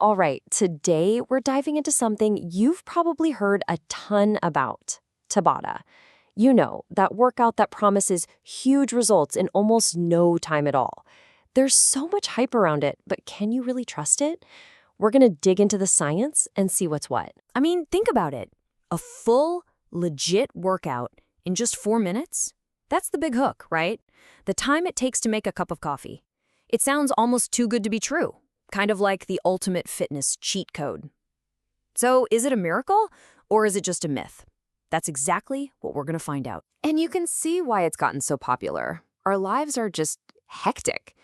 All right, today we're diving into something you've probably heard a ton about, Tabata. You know, that workout that promises huge results in almost no time at all. There's so much hype around it, but can you really trust it? We're going to dig into the science and see what's what. I mean, think about it. A full, legit workout in just 4 minutes? That's the big hook, right? The time it takes to make a cup of coffee. It sounds almost too good to be true, kind of like the ultimate fitness cheat code. So is it a miracle, or is it just a myth? That's exactly what we're going to find out. And you can see why it's gotten so popular. Our lives are just hectic.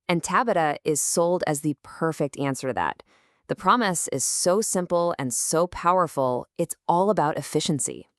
And Tabata is sold as the perfect answer to that. The promise is so simple and so powerful, it's all about efficiency.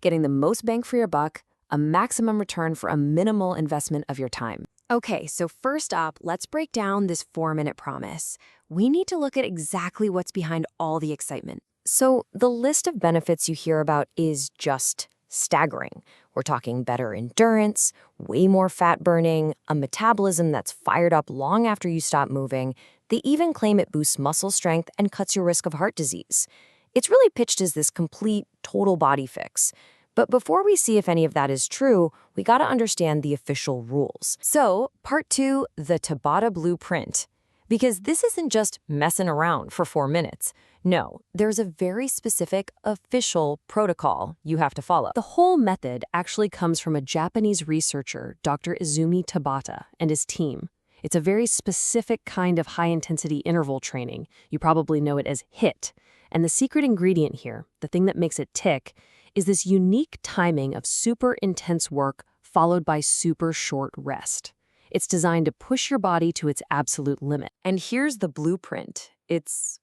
Getting the most bang for your buck, a maximum return for a minimal investment of your time. Okay, so first up, let's break down this 4-minute promise. We need to look at exactly what's behind all the excitement. So the list of benefits you hear about is just staggering. We're talking better endurance, way more fat burning, a metabolism that's fired up long after you stop moving. They even claim it boosts muscle strength and cuts your risk of heart disease. It's really pitched as this complete, total body fix. But before we see if any of that is true, we gotta understand the official rules. So, part 2, the Tabata blueprint. Because this isn't just messing around for 4 minutes. No, there's a very specific official protocol you have to follow. The whole method actually comes from a Japanese researcher, Dr. Izumi Tabata, and his team. It's a very specific kind of high-intensity interval training. You probably know it as HIIT. And the secret ingredient here, the thing that makes it tick, is this unique timing of super intense work followed by super short rest. It's designed to push your body to its absolute limit. And here's the blueprint. It's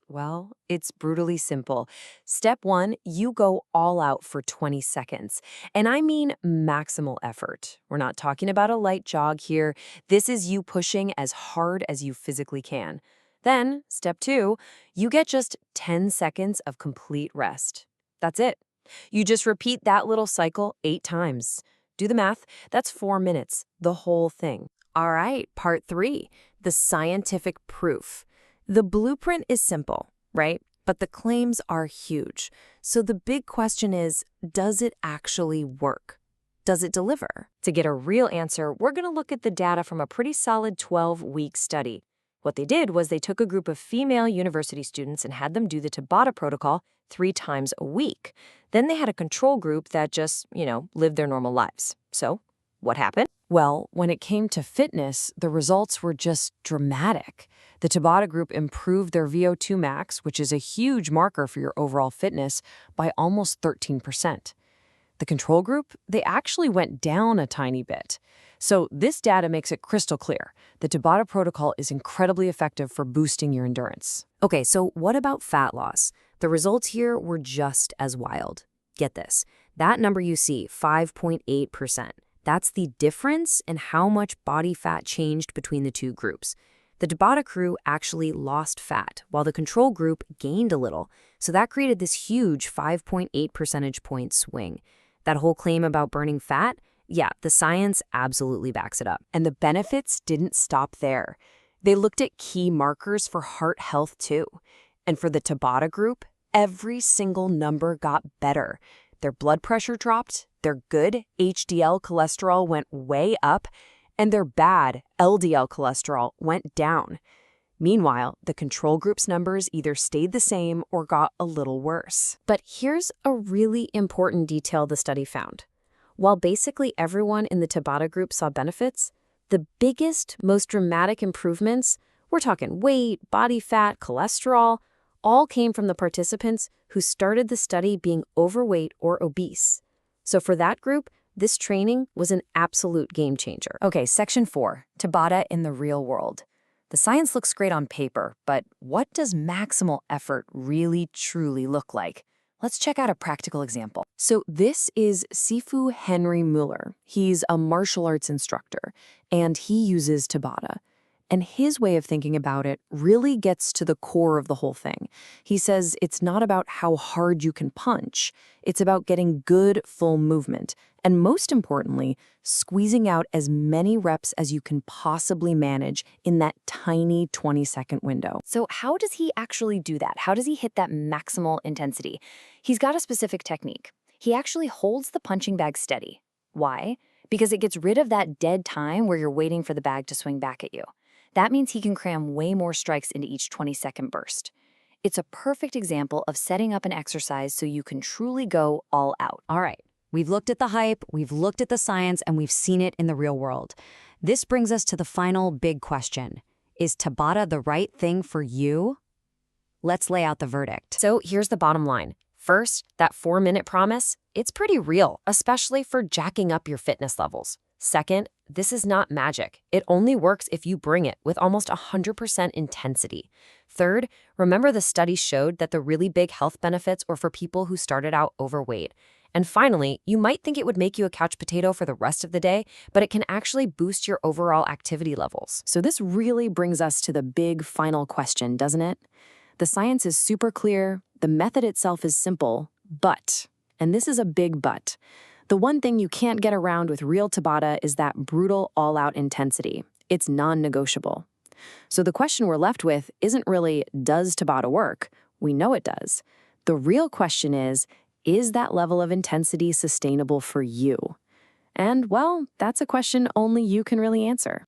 brutally simple. Step 1, you go all out for 20 seconds. And I mean maximal effort. We're not talking about a light jog here. This is you pushing as hard as you physically can. Then, step 2, you get just 10 seconds of complete rest. That's it. You just repeat that little cycle 8 times. Do the math. That's 4 minutes, the whole thing. All right, part 3, the scientific proof. The blueprint is simple, right? But the claims are huge. So the big question is, does it actually work? Does it deliver? To get a real answer, we're going to look at the data from a pretty solid 12-week study. What they did was they took a group of female university students and had them do the Tabata protocol 3 times a week. Then they had a control group that just, lived their normal lives. So, what happened? Well, when it came to fitness, the results were just dramatic. The Tabata group improved their VO2 max, which is a huge marker for your overall fitness, by almost 13%. The control group, they actually went down a tiny bit. So this data makes it crystal clear. The Tabata protocol is incredibly effective for boosting your endurance. Okay, so what about fat loss? The results here were just as wild. Get this. That number you see, 5.8%. That's the difference in how much body fat changed between the two groups. The Tabata crew actually lost fat, while the control group gained a little. So that created this huge 5.8 percentage point swing. That whole claim about burning fat? Yeah, the science absolutely backs it up. And the benefits didn't stop there. They looked at key markers for heart health too. And for the Tabata group, every single number got better. Their blood pressure dropped, their good HDL cholesterol went way up, and their bad LDL cholesterol went down. Meanwhile, the control group's numbers either stayed the same or got a little worse. But here's a really important detail the study found. While basically everyone in the Tabata group saw benefits, the biggest, most dramatic improvements, we're talking weight, body fat, cholesterol, all came from the participants who started the study being overweight or obese. So for that group, this training was an absolute game changer. Okay, section 4, Tabata in the real world. The science looks great on paper, but what does maximal effort really, truly look like? Let's check out a practical example. So this is Sifu Henry Mueller. He's a martial arts instructor, and he uses Tabata. And his way of thinking about it really gets to the core of the whole thing. He says it's not about how hard you can punch, it's about getting good, full movement. And most importantly, squeezing out as many reps as you can possibly manage in that tiny 20-second window. So how does he actually do that? How does he hit that maximal intensity? He's got a specific technique. He actually holds the punching bag steady. Why? Because it gets rid of that dead time where you're waiting for the bag to swing back at you. That means he can cram way more strikes into each 20-second burst. It's a perfect example of setting up an exercise so you can truly go all out. All right, we've looked at the hype, we've looked at the science, and we've seen it in the real world. This brings us to the final big question. Is Tabata the right thing for you? Let's lay out the verdict. So here's the bottom line. First, that 4-minute promise, it's pretty real, especially for jacking up your fitness levels. Second, this is not magic. It only works if you bring it with almost 100% intensity. Third, remember the study showed that the really big health benefits were for people who started out overweight. And finally, you might think it would make you a couch potato for the rest of the day, but it can actually boost your overall activity levels. So this really brings us to the big final question, doesn't it? The science is super clear, the method itself is simple, but, and this is a big but, the one thing you can't get around with real Tabata is that brutal all-out intensity. It's non-negotiable. So the question we're left with isn't really, does Tabata work? We know it does. The real question is that level of intensity sustainable for you? And, well, that's a question only you can really answer.